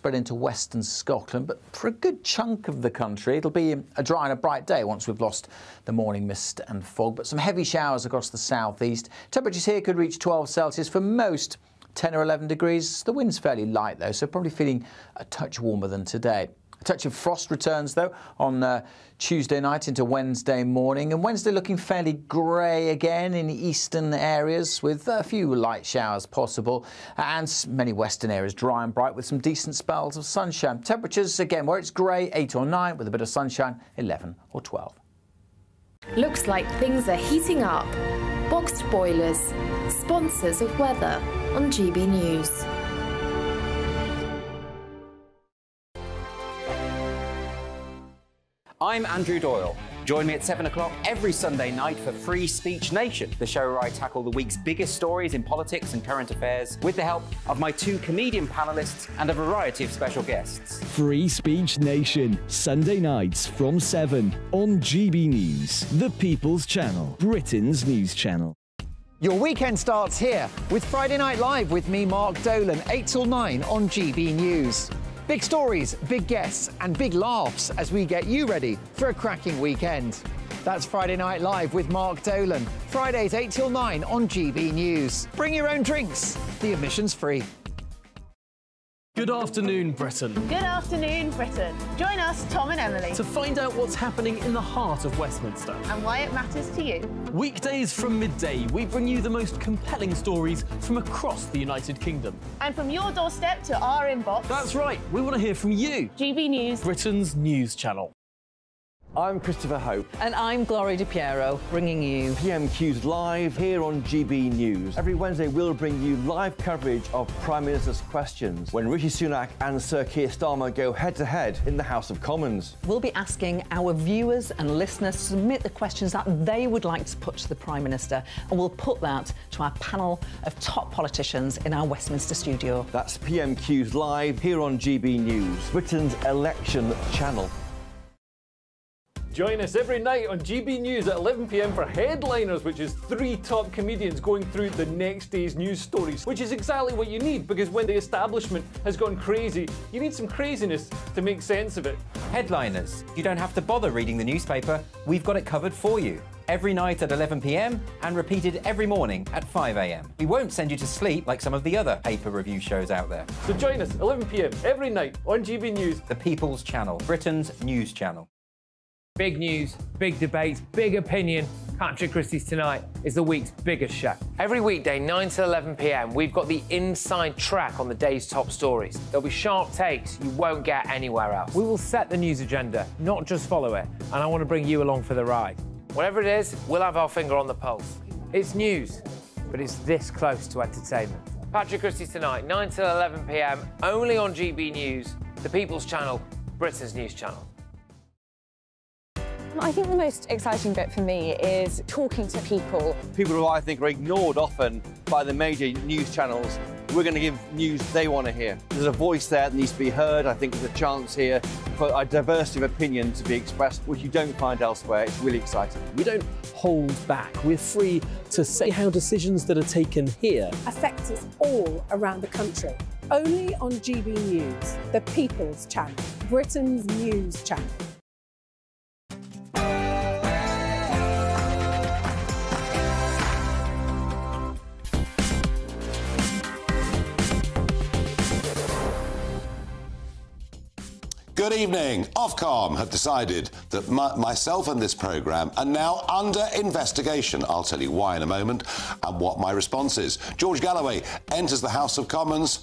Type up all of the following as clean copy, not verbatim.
spread into western Scotland, but for a good chunk of the country, it'll be a dry and a bright day once we've lost the morning mist and fog, but some heavy showers across the southeast. Temperatures here could reach 12 Celsius for most, 10 or 11 degrees. The wind's fairly light, though, so probably feeling a touch warmer than today. A touch of frost returns, though, on Tuesday night into Wednesday morning. And Wednesday looking fairly grey again in eastern areas with a few light showers possible. And many western areas dry and bright with some decent spells of sunshine. Temperatures, again, where it's grey, 8 or 9, with a bit of sunshine, 11 or 12. Looks like things are heating up. Boxed boilers, sponsors of weather on GB News. I'm Andrew Doyle. Join me at 7 o'clock every Sunday night for Free Speech Nation, the show where I tackle the week's biggest stories in politics and current affairs with the help of my 2 comedian panellists and a variety of special guests. Free Speech Nation, Sunday nights from 7 on GB News, the People's Channel, Britain's news channel. Your weekend starts here with Friday Night Live with me, Mark Dolan, 8 till 9 on GB News. Big stories, big guests and big laughs as we get you ready for a cracking weekend. That's Friday Night Live with Mark Dolan. Fridays 8 till 9 on GB News. Bring your own drinks. The admission's free. Good afternoon, Britain. Good afternoon, Britain. Join us, Tom and Emily, To find out what's happening in the heart of Westminster. and why it matters to you. Weekdays from midday, we bring you the most compelling stories from across the United Kingdom. And from your doorstep to our inbox, That's right, we want to hear from you, GB News. Britain's news channel. I'm Christopher Hope. And I'm Gloria Di Piero, bringing you PMQ's live here on GB News. Every Wednesday we'll bring you live coverage of Prime Minister's questions when Rishi Sunak and Sir Keir Starmer go head-to-head in the House of Commons. We'll be asking our viewers and listeners to submit the questions that they would like to put to the Prime Minister, and we'll put that to our panel of top politicians in our Westminster studio. That's PMQ's live here on GB News, Britain's election channel. Join us every night on GB News at 11 p.m. for Headliners, which is 3 top comedians going through the next day's news stories, which is exactly what you need, because when the establishment has gone crazy, you need some craziness to make sense of it. Headliners. You don't have to bother reading the newspaper. We've got it covered for you. Every night at 11 p.m. and repeated every morning at 5 a.m. We won't send you to sleep like some of the other paper review shows out there. So join us 11 p.m. every night on GB News, The People's Channel, Britain's news channel. Big news, big debates, big opinion. Patrick Christie's Tonight is the week's biggest show. Every weekday, 9 to 11 p.m, we've got the inside track on the day's top stories. There'll be sharp takes you won't get anywhere else. We will set the news agenda, not just follow it, and I want to bring you along for the ride. Whatever it is, we'll have our finger on the pulse. It's news, but it's this close to entertainment. Patrick Christie's Tonight, 9 to 11 p.m, only on GB News, the People's Channel, Britain's news channel. I think the most exciting bit for me is talking to people. People who I think are ignored often by the major news channels. We're going to give news they want to hear. There's a voice there that needs to be heard. I think there's a chance here for a diversity of opinion to be expressed, which you don't find elsewhere. It's really exciting. We don't hold back. We're free to say how decisions that are taken here affect us all around the country. Only on GB News, the People's Channel, Britain's news channel. Good evening. Ofcom have decided that myself and this programme are now under investigation. I'll tell you why in a moment and what my response is. George Galloway enters the House of Commons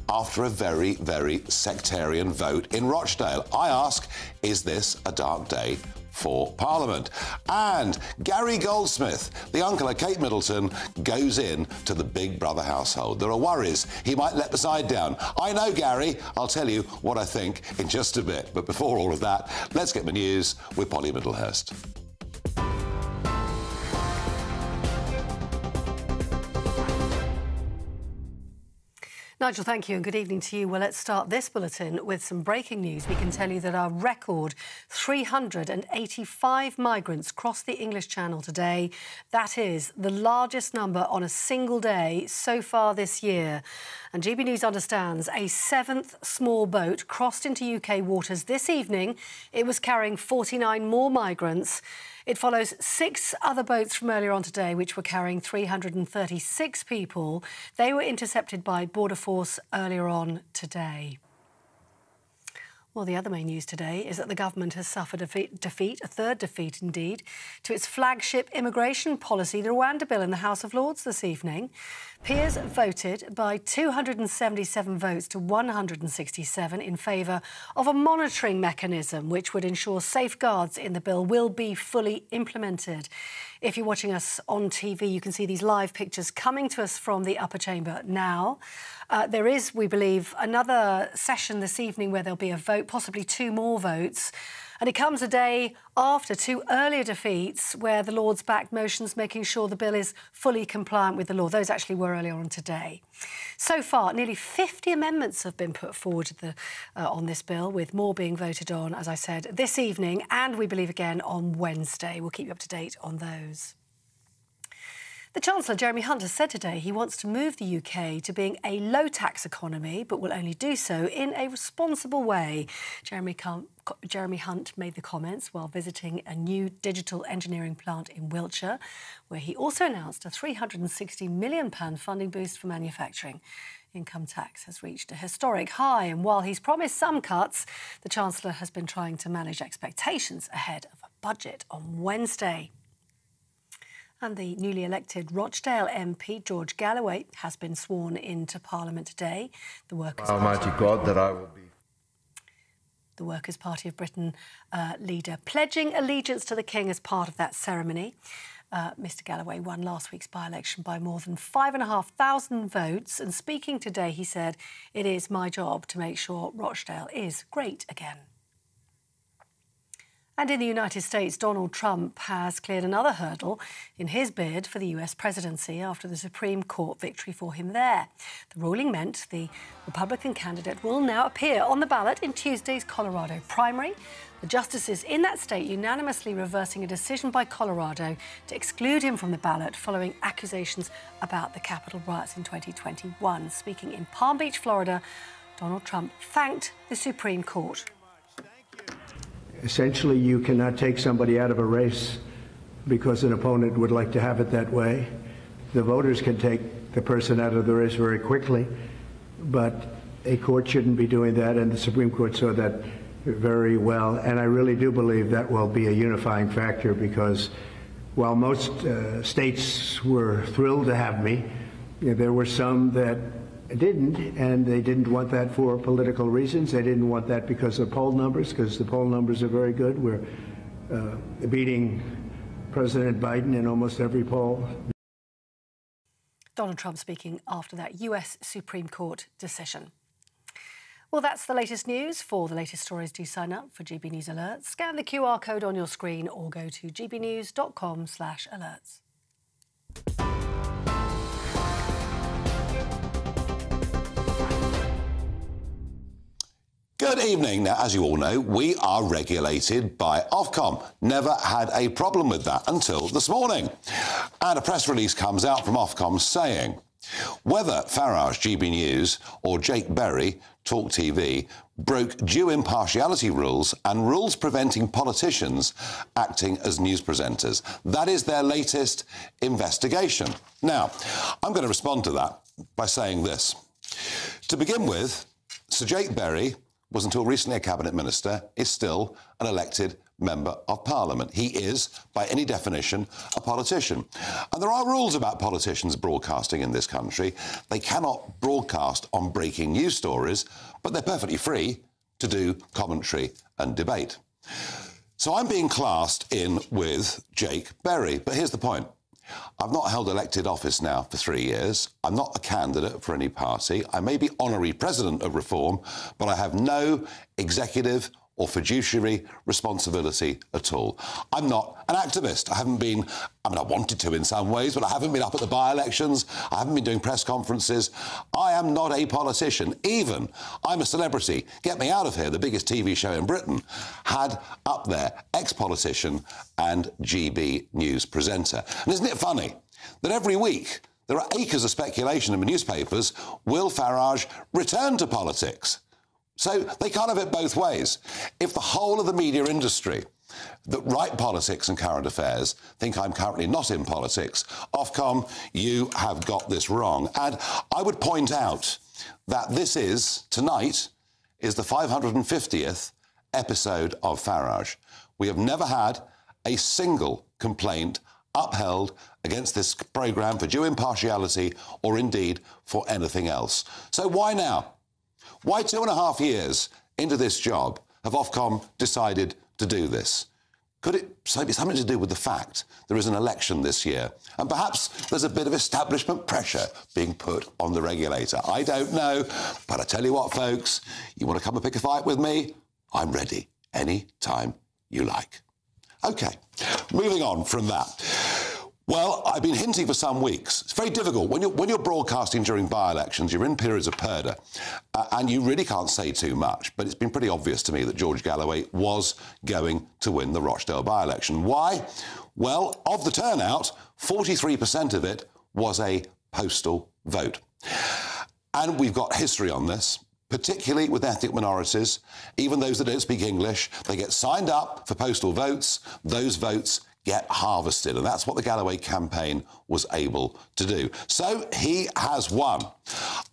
after a very, very sectarian vote in Rochdale. I ask, is this a dark day for Parliament? And Gary Goldsmith, the uncle of Kate Middleton, goes in to the Big Brother household. There are worries he might let the side down. I know Gary. I'll tell you what I think in just a bit. But before all of that, let's get the news with Polly Middlehurst. Nigel, thank you and good evening to you. Well, let's start this bulletin with some breaking news. We can tell you that our record 385 migrants crossed the English Channel today. That is the largest number on a single day so far this year. And GB News understands a 7th small boat crossed into UK waters this evening. It was carrying 49 more migrants. It follows 6 other boats from earlier on today, which were carrying 336 people. They were intercepted by Border Force earlier on today. Well, the other main news today is that the government has suffered a defeat, a third defeat indeed, to its flagship immigration policy, the Rwanda Bill, in the House of Lords this evening. Peers voted by 277 votes to 167 in favour of a monitoring mechanism which would ensure safeguards in the bill will be fully implemented. If you're watching us on TV, you can see these live pictures coming to us from the upper chamber now. There is, we believe, another session this evening where there'll be a vote, possibly 2 more votes. And it comes a day after 2 earlier defeats where the Lords backed motions making sure the bill is fully compliant with the law. Those actually were earlier on today. So far, nearly 50 amendments have been put forward on this bill, with more being voted on, as I said, this evening and we believe again on Wednesday. We'll keep you up to date on those. The Chancellor, Jeremy Hunt, has said today he wants to move the UK to being a low-tax economy, but will only do so in a responsible way. Jeremy Hunt made the comments while visiting a new digital engineering plant in Wiltshire, where he also announced a £360 million funding boost for manufacturing. Income tax has reached a historic high, and while he's promised some cuts, the Chancellor has been trying to manage expectations ahead of a budget on Wednesday. And the newly elected Rochdale MP, George Galloway, has been sworn into Parliament today. The Workers' Almighty God, that I will be. The Workers' Party of Britain leader pledging allegiance to the King as part of that ceremony. Mr Galloway won last week's by-election by more than 5,500 votes, and speaking today he said, "It is my job to make sure Rochdale is great again." And in the United States, Donald Trump has cleared another hurdle in his bid for the US presidency after the Supreme Court victory for him there. The ruling meant the Republican candidate will now appear on the ballot in Tuesday's Colorado primary. The justices in that state unanimously reversing a decision by Colorado to exclude him from the ballot following accusations about the Capitol riots in 2021. Speaking in Palm Beach, Florida, Donald Trump thanked the Supreme Court. Essentially, you cannot take somebody out of a race because an opponent would like to have it that way. The voters can take the person out of the race very quickly, but a court shouldn't be doing that, and the Supreme Court saw that very well. And I really do believe that will be a unifying factor, because while most states were thrilled to have me, there were some that didn't, and they didn't want that for political reasons. They didn't want that because of poll numbers, because the poll numbers are very good. We're beating President Biden in almost every poll. Donald Trump speaking after that US Supreme Court decision. Well, that's the latest news. For the latest stories, do sign up for GB News Alerts. Scan the QR code on your screen or go to gbnews.com/alerts. Good evening. Now, as you all know, we are regulated by Ofcom. Never had a problem with that until this morning. And a press release comes out from Ofcom saying whether Farage, GB News, or Jake Berry, Talk TV, broke due impartiality rules and rules preventing politicians acting as news presenters. That is their latest investigation. Now, I'm going to respond to that by saying this. To begin with, Sir Jake Berry was until recently a cabinet minister, is still an elected member of Parliament. He is, by any definition, a politician. And there are rules about politicians broadcasting in this country. They cannot broadcast on breaking news stories, but they're perfectly free to do commentary and debate. So I'm being classed in with Jake Berry. But here's the point. I've not held elected office now for 3 years. I'm not a candidate for any party. I may be honorary president of Reform, but I have no executive or fiduciary responsibility at all. I'm not an activist. I haven't been, I mean, I wanted to in some ways, but I haven't been up at the by-elections. I haven't been doing press conferences. I am not a politician. Even I'm a celebrity. Get Me Out of Here, the biggest TV show in Britain, had up there ex-politician and GB News presenter. And isn't it funny that every week There are acres of speculation in the newspapers. Will Farage return to politics? So they can't have it both ways. If the whole of the media industry that write politics and current affairs think I'm currently not in politics, Ofcom, you have got this wrong. And I would point out that tonight is the 550th episode of Farage. We have never had a single complaint upheld against this programme for due impartiality or indeed for anything else. So why now? Why 2.5 years into this job have Ofcom decided to do this? Could it be something to do with the fact there is an election this year? And perhaps there's a bit of establishment pressure being put on the regulator. I don't know, but I tell you what, folks, you want to come and pick a fight with me? I'm ready any time you like. OK, moving on from that. Well, I've been hinting for some weeks. It's very difficult. When you're broadcasting during by-elections, you're in periods of purdah, and you really can't say too much. But it's been pretty obvious to me that George Galloway was going to win the Rochdale by-election. Why? Well, of the turnout, 43% of it was a postal vote. And we've got history on this, particularly with ethnic minorities. Even those that don't speak English, they get signed up for postal votes. Those votes get harvested, and that's what the Galloway campaign was able to do. So he has won.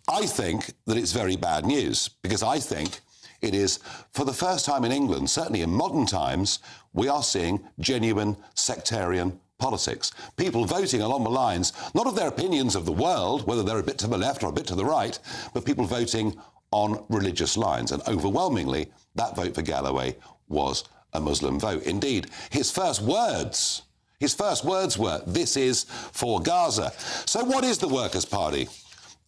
I think that it's very bad news, because I think it is, for the first time in England, certainly in modern times, we are seeing genuine sectarian politics. People voting along the lines, not of their opinions of the world, whether they're a bit to the left or a bit to the right, but people voting on religious lines. And overwhelmingly, that vote for Galloway was a Muslim vote. Indeed, his first words were, "This is for Gaza." So what is the Workers' Party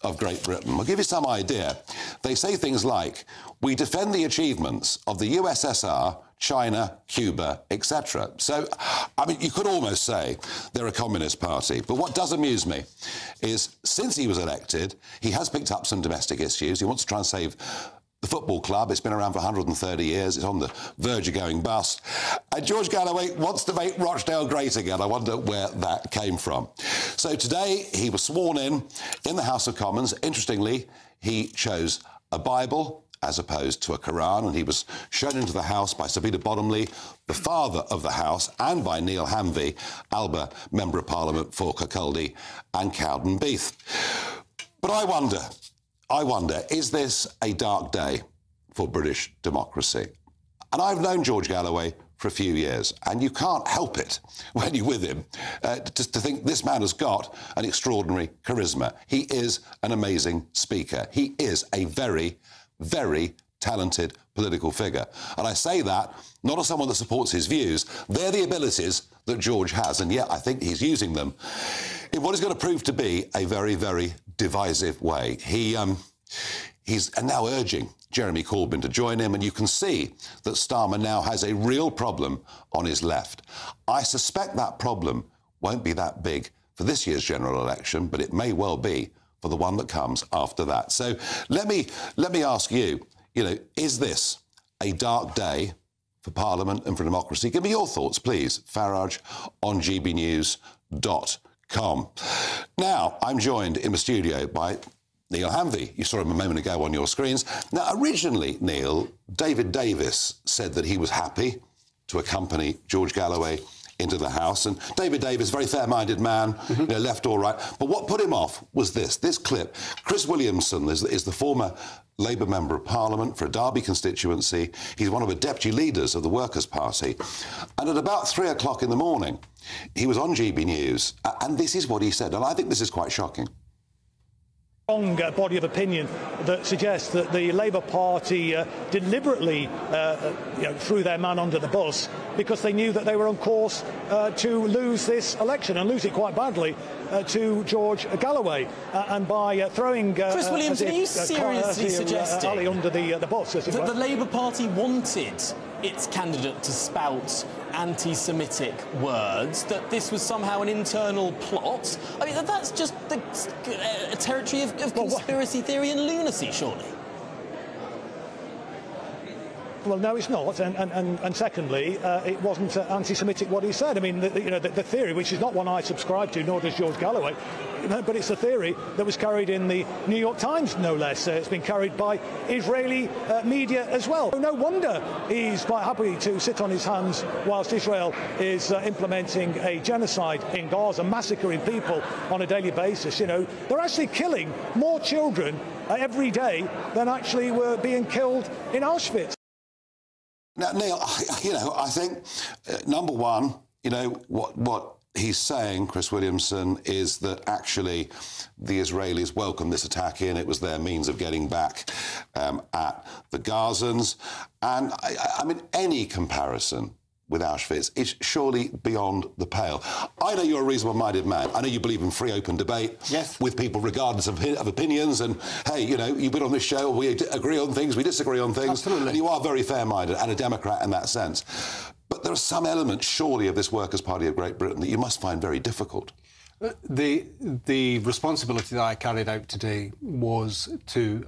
of Great Britain? I'll give you some idea. They say things like, "We defend the achievements of the USSR, China, Cuba, etc." So, I mean, you could almost say they're a communist party. But what does amuse me is, since he was elected, he has picked up some domestic issues. He wants to try and save the football club. It's been around for 130 years. It's on the verge of going bust. And George Galloway wants to make Rochdale great again. I wonder where that came from. So today he was sworn in the House of Commons. Interestingly, he chose a Bible as opposed to a Quran, and he was shown into the House by Sir Peter Bottomley, the father of the House, and by Neil Hanvey, Alba Member of Parliament for Kirkcaldy and Cowdenbeath. But I wonder, is this a dark day for British democracy? And I've known George Galloway for a few years, and you can't help it when you're with him to think this man has got an extraordinary charisma. He is an amazing speaker. He is a very, very talented political figure. And I say that not as someone that supports his views. They're the abilities that George has, and yet I think he's using them in what is going to prove to be a very, very divisive way. He's now urging Jeremy Corbyn to join him, and you can see that Starmer now has a real problem on his left. I suspect that problem won't be that big for this year's general election, but it may well be for the one that comes after that. So let me ask you, is this a dark day for Parliament and for democracy? Give me your thoughts, please. Farage on gbnews.com. Now, I'm joined in the studio by Neil Hanvey. You saw him a moment ago on your screens. Now, originally, Neil, David Davis said that he was happy to accompany George Galloway into the House. And David Davis, very fair-minded man, left or right. But what put him off was this clip. Chris Williamson is the former Labour Member of Parliament for a Derby constituency. He's one of the deputy leaders of the Workers' Party. And at about 3 o'clock in the morning, he was on GB News, and this is what he said. And I think this is quite shocking. Strong body of opinion that suggests that the Labour Party deliberately threw their man under the bus because they knew that they were on course to lose this election and lose it quite badly to George Galloway. And by throwing Chris Williamson, are you seriously suggesting Ali under the bus, as it were, that the Labour Party wanted its candidate to spout anti-Semitic words, that this was somehow an internal plot? I mean, that's just the territory of conspiracy theory and lunacy, surely. Well, no, it's not. And secondly, it wasn't anti-Semitic what he said. I mean, the theory, which is not one I subscribe to, nor does George Galloway, but it's a theory that was carried in the New York Times, no less. It's been carried by Israeli media as well. No wonder he's quite happy to sit on his hands whilst Israel is implementing a genocide in Gaza, massacring people on a daily basis. You know, they're actually killing more children every day than actually were being killed in Auschwitz. Now, Neil, I think, number one, what he's saying, Chris Williamson, is that actually the Israelis welcomed this attack in. It was their means of getting back at the Gazans. And, I mean, any comparison with Auschwitz is surely beyond the pale. I know you're a reasonable-minded man. I know you believe in free, open debate with people regardless of opinions. And, hey, you've been on this show, we agree on things, we disagree on things. Absolutely. And you are very fair-minded and a Democrat in that sense. But there are some elements, surely, of this Workers' Party of Great Britain that you must find very difficult. The responsibility that I carried out today was to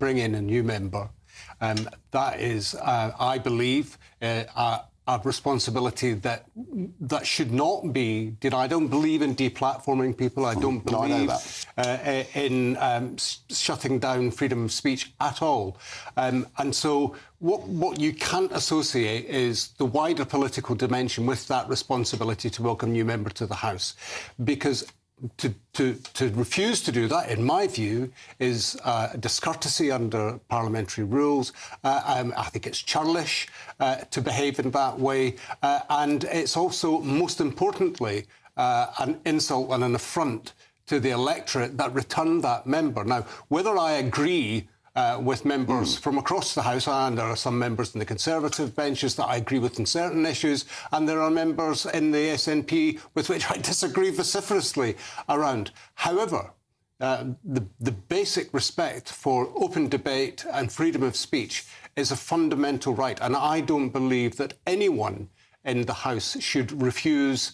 bring in a new member. That is, I believe, a responsibility that should not be. I don't believe in deplatforming people. I don't believe in shutting down freedom of speech at all. And so what you can't associate is the wider political dimension with that responsibility to welcome a new member to the House, because to refuse to do that, in my view, is discourtesy under parliamentary rules. I think it's churlish to behave in that way. And it's also, most importantly, an insult and an affront to the electorate that returned that member. Now, whether I agree with members from across the House, and there are some members in the Conservative benches that I agree with on certain issues, and there are members in the SNP with which I disagree vociferously around. However, the basic respect for open debate and freedom of speech is a fundamental right, and I don't believe that anyone in the House should refuse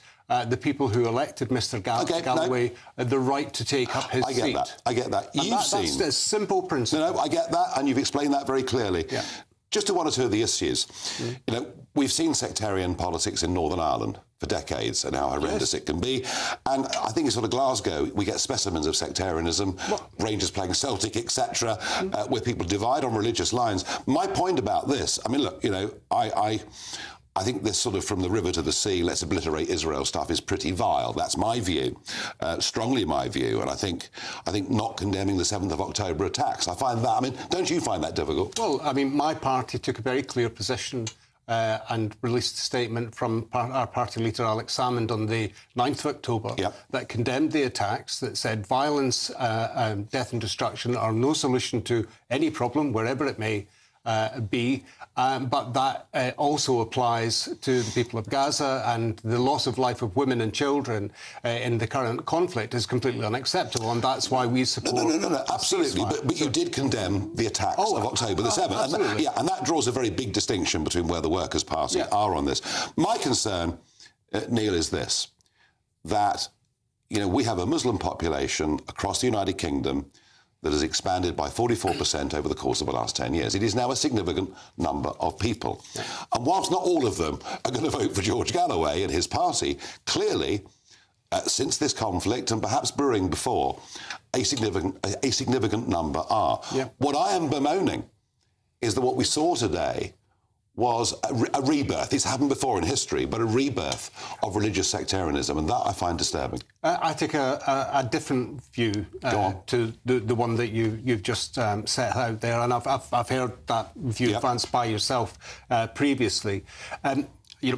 the people who elected Mr Galloway the right to take up his seat. I get that. That's a simple principle. No, I get that, and you've explained that very clearly. Yeah. Just to one or two of the issues. We've seen sectarian politics in Northern Ireland for decades and how horrendous it can be. And I think in sort of Glasgow, we get specimens of sectarianism, Rangers playing Celtic, etc., where people divide on religious lines. My point about this, I mean, look, I think this sort of from the river to the sea, let's obliterate Israel stuff is pretty vile. That's my view, strongly my view. And I think not condemning the 7th of October attacks, I find that, I mean, don't you find that difficult? Well, I mean, my party took a very clear position and released a statement from our party leader, Alex Salmond, on the 9th of October that condemned the attacks, that said violence, death and destruction are no solution to any problem, wherever it may be, but that also applies to the people of Gaza, and the loss of life of women and children in the current conflict is completely unacceptable, and that's why we support... No, absolutely, but you did condemn the attacks of October the 7th. Absolutely. And that draws a very big distinction between where the Workers' Party are on this. My concern, Neil, is this, that, we have a Muslim population across the United Kingdom that has expanded by 44% over the course of the last 10 years. It is now a significant number of people. And whilst not all of them are going to vote for George Galloway and his party, clearly, since this conflict, and perhaps brewing before, a significant number are. What I am bemoaning is that what we saw today was a rebirth. It's happened before in history, but a rebirth of religious sectarianism, and that I find disturbing. I take a different view to the one that you've just set out there, and I've heard that view advanced by yourself previously.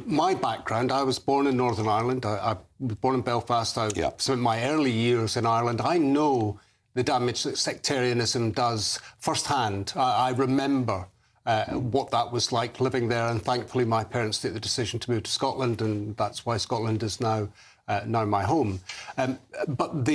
My background, I was born in Northern Ireland. I was born in Belfast. I spent my early years in Ireland. I know the damage that sectarianism does firsthand. I remember what that was like living there, and thankfully my parents took the decision to move to Scotland, and that's why Scotland is now my home. But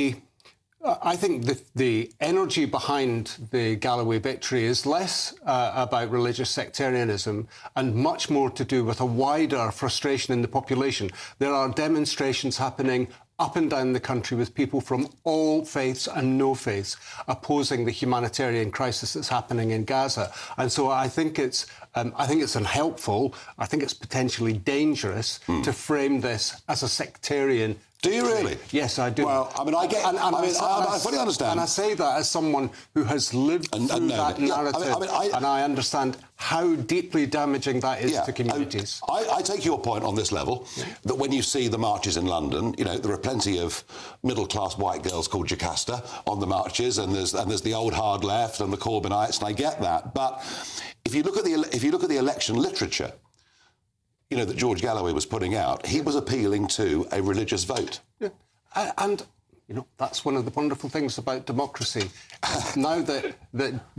I think the energy behind the Galloway victory is less about religious sectarianism and much more to do with a wider frustration in the population. There are demonstrations happening up and down the country with people from all faiths and no faiths opposing the humanitarian crisis that's happening in Gaza. And so I think it's unhelpful, I think it's potentially dangerous to frame this as a sectarian Do you really? Yes, I do. Well, I mean, I get... I fully understand. And I say that as someone who has lived through that narrative, and I understand how deeply damaging that is to communities. I take your point on this level, that when you see the marches in London, you know, there are plenty of middle-class white girls called Jocasta on the marches, and there's the old hard left and the Corbynites, and I get that. But if you look at the election literature, you know, that George Galloway was putting out, he was appealing to a religious vote. Yeah. And, you know, that's one of the wonderful things about democracy. Now that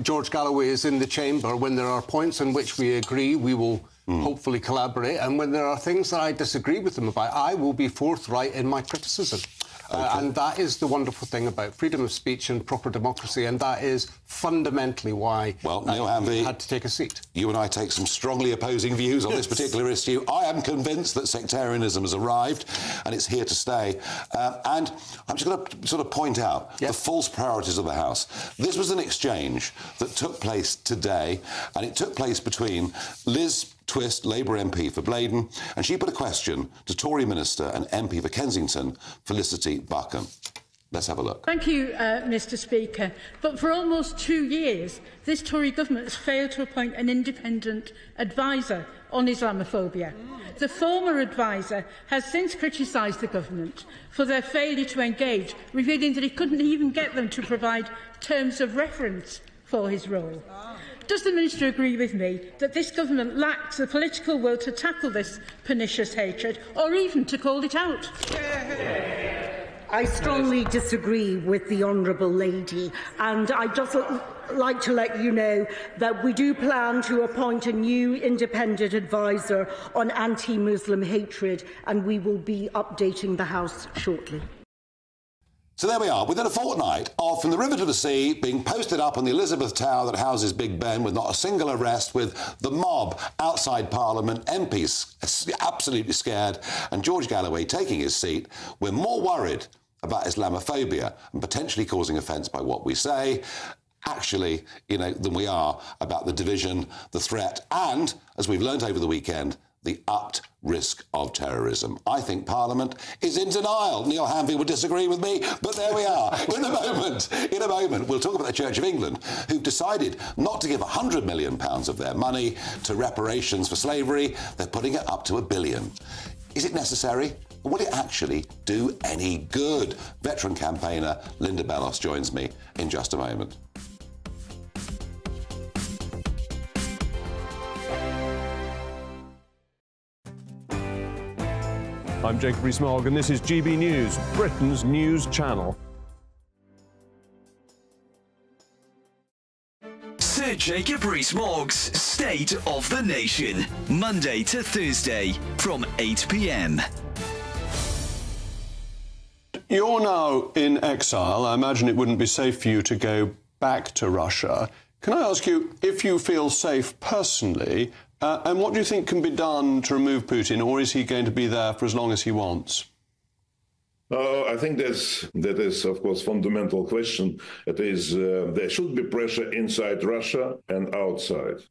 George Galloway is in the chamber, when there are points in which we agree, we will hopefully collaborate. And when there are things that I disagree with him about, I will be forthright in my criticism. And that is the wonderful thing about freedom of speech and proper democracy, and that is fundamentally why Neil Hanvey had to take a seat. You and I take some strongly opposing views on this particular issue. I am convinced that sectarianism has arrived and it's here to stay. And I'm just going to sort of point out the false priorities of the House. This was an exchange that took place today, and it took place between Liz Twist, Labour MP for Blaydon, and she put a question to Tory Minister and MP for Kensington, Felicity Buckham. Let's have a look. Thank you, Mr Speaker. But for almost 2 years, this Tory government has failed to appoint an independent adviser on Islamophobia. The former adviser has since criticised the government for their failure to engage, revealing that he couldn't even get them to provide terms of reference for his role. Does the Minister agree with me that this government lacks the political will to tackle this pernicious hatred, or even to call it out? I strongly disagree with the Honourable Lady, and I'd just like to let you know that we do plan to appoint a new independent adviser on anti-Muslim hatred, and we will be updating the House shortly. So there we are, within a fortnight of From the River to the Sea being posted up on the Elizabeth Tower that houses Big Ben with not a single arrest, with the mob outside Parliament, MPs absolutely scared, and George Galloway taking his seat. We're more worried about Islamophobia and potentially causing offence by what we say, actually, you know, than we are about the division, the threat, and, as we've learnt over the weekend, the upped risk of terrorism. I think Parliament is in denial. Neil Hanvey would disagree with me, but there we are. In a moment, we'll talk about the Church of England, who've decided not to give £100 million of their money to reparations for slavery. They're putting it up to £1 billion. Is it necessary? Will it actually do any good? Veteran campaigner Linda Bellos joins me in just a moment. I'm Jacob Rees-Mogg, and this is GB News, Britain's news channel. Sir Jacob Rees-Mogg's State of the Nation, Monday to Thursday from 8 p.m. You're now in exile. I imagine it wouldn't be safe for you to go back to Russia. Can I ask you if you feel safe personally, and what do you think can be done to remove Putin, or is he going to be there for as long as he wants? I think that is, of course, fundamental question. It is there should be pressure inside Russia and outside.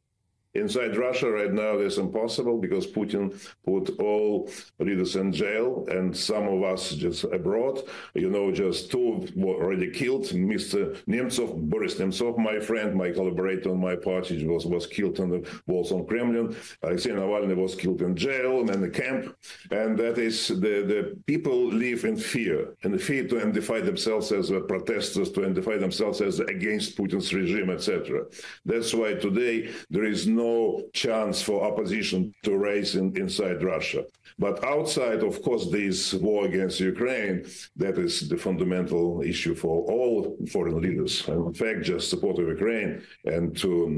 Inside Russia right now, it's impossible because Putin put all leaders in jail, and some of us just abroad. You know, just two were already killed. Mr. Nemtsov, Boris Nemtsov, my friend, my collaborator on my party, was killed on the walls on Kremlin. Alexei Navalny was killed in jail and in the camp. And that is, the people live in fear to identify themselves as protesters, to identify themselves as against Putin's regime, etc. That's why today there is no chance for opposition to rise inside Russia. But outside, of course, this war against Ukraine, that is the fundamental issue for all foreign leaders. And in fact, just support of Ukraine and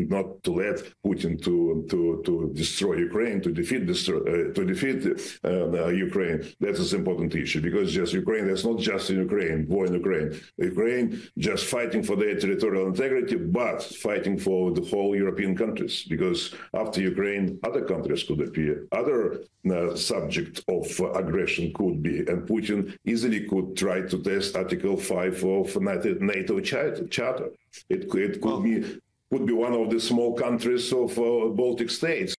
not to let Putin to destroy Ukraine, to defeat Ukraine. That is an important issue, because just Ukraine, that's not just in Ukraine, war in Ukraine. Ukraine just fighting for their territorial integrity, but fighting for the whole European countries, because after Ukraine, other countries could appear, other subject of aggression could be, and Putin easily could try to test Article 5 of NATO Charter. It could be one of the small countries of Baltic states.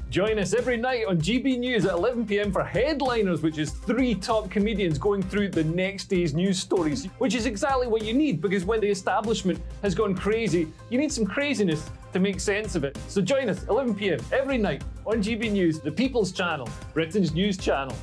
Join us every night on GB News at 11 p.m. for Headliners, which is 3 top comedians going through the next day's news stories, which is exactly what you need, because when the establishment has gone crazy, you need some craziness to make sense of it. So join us 11 p.m. every night on GB News, the People's Channel, Britain's news channel.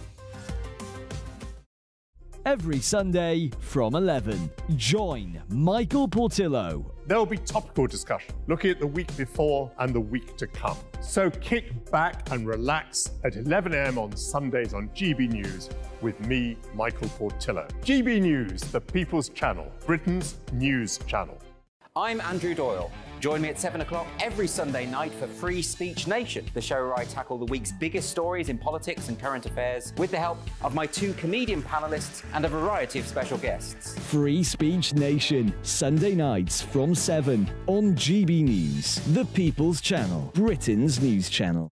Every Sunday from 11, join Michael Portillo. There will be topical discussion, looking at the week before and the week to come. So kick back and relax at 11 a.m. on Sundays on GB News with me, Michael Portillo. GB News, the People's Channel, Britain's news channel. I'm Andrew Doyle. Join me at 7 o'clock every Sunday night for Free Speech Nation, the show where I tackle the week's biggest stories in politics and current affairs with the help of my 2 comedian panellists and a variety of special guests. Free Speech Nation, Sunday nights from 7 on GB News, the People's Channel, Britain's news channel.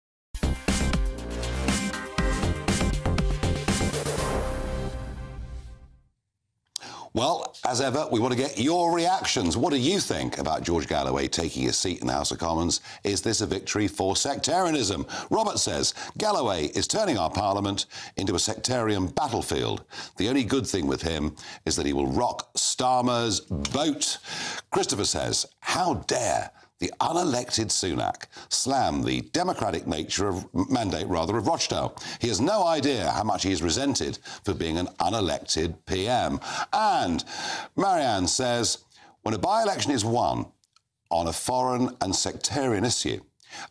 Well, as ever, we want to get your reactions. What do you think about George Galloway taking his seat in the House of Commons? Is this a victory for sectarianism? Robert says, Galloway is turning our Parliament into a sectarian battlefield. The only good thing with him is that he will rock Starmer's boat. Christopher says, how dare the unelected Sunak slam the democratic mandate of Rochdale. He has no idea how much he is resented for being an unelected PM. And Marianne says, when a by-election is won on a foreign and sectarian issue,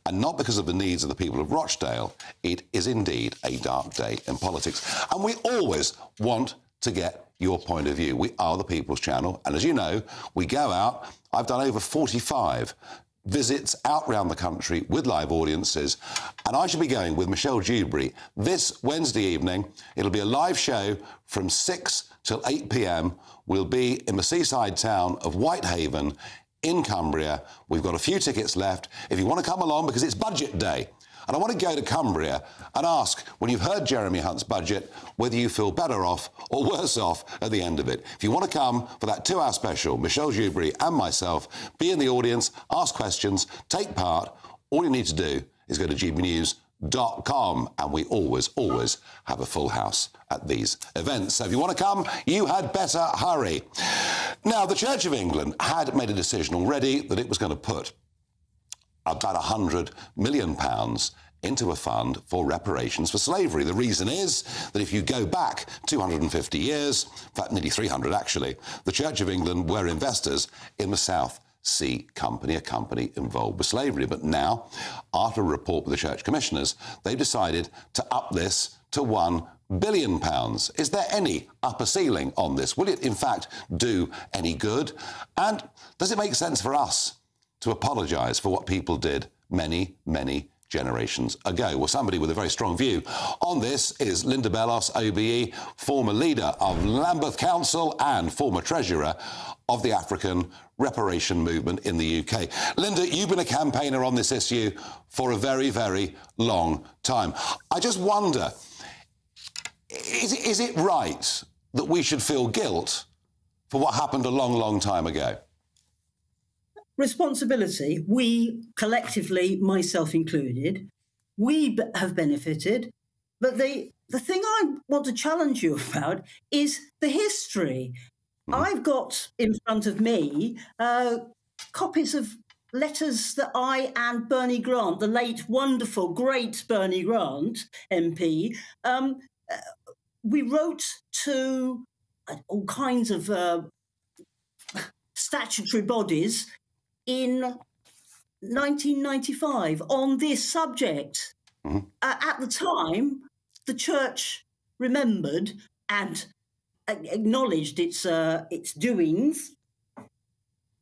and not because of the needs of the people of Rochdale, it is indeed a dark day in politics. And we always want to get your point of view. We are the People's Channel, and as you know, we go out. I've done over 45 visits out around the country with live audiences, and I shall be going with Michelle Dewberry this Wednesday evening. It'll be a live show from 6 till 8 p.m. We'll be in the seaside town of Whitehaven in Cumbria. We've got a few tickets left. If you want to come along, because it's budget day, and I want to go to Cumbria and ask, when you've heard Jeremy Hunt's budget, whether you feel better off or worse off at the end of it. If you want to come for that 2-hour special, Michelle Dewberry and myself, be in the audience, ask questions, take part, all you need to do is go to gbnews.com, and we always have a full house at these events. So if you want to come, you had better hurry. Now, the Church of England had made a decision already that it was going to put about £100 million into a fund for reparations for slavery. The reason is that if you go back 250 years, in fact nearly 300 actually, the Church of England were investors in the South Sea Company, a company involved with slavery. But now, after a report with the Church Commissioners, they've decided to up this to £1 billion. Is there any upper ceiling on this? Will it in fact do any good? And does it make sense for us to apologise for what people did many generations ago? Well, somebody with a very strong view on this is Linda Bellos, OBE, former leader of Lambeth Council and former treasurer of the African reparation movement in the UK. Linda, you've been a campaigner on this issue for a very long time. I just wonder, is it right that we should feel guilt for what happened a long time ago? Responsibility, we collectively, myself included, we have benefited. But the thing I want to challenge you about is the history. I've got in front of me copies of letters that I and Bernie Grant, the late, wonderful, great Bernie Grant MP, we wrote to all kinds of statutory bodies in 1995 on this subject. At the time, the church remembered and acknowledged its doings.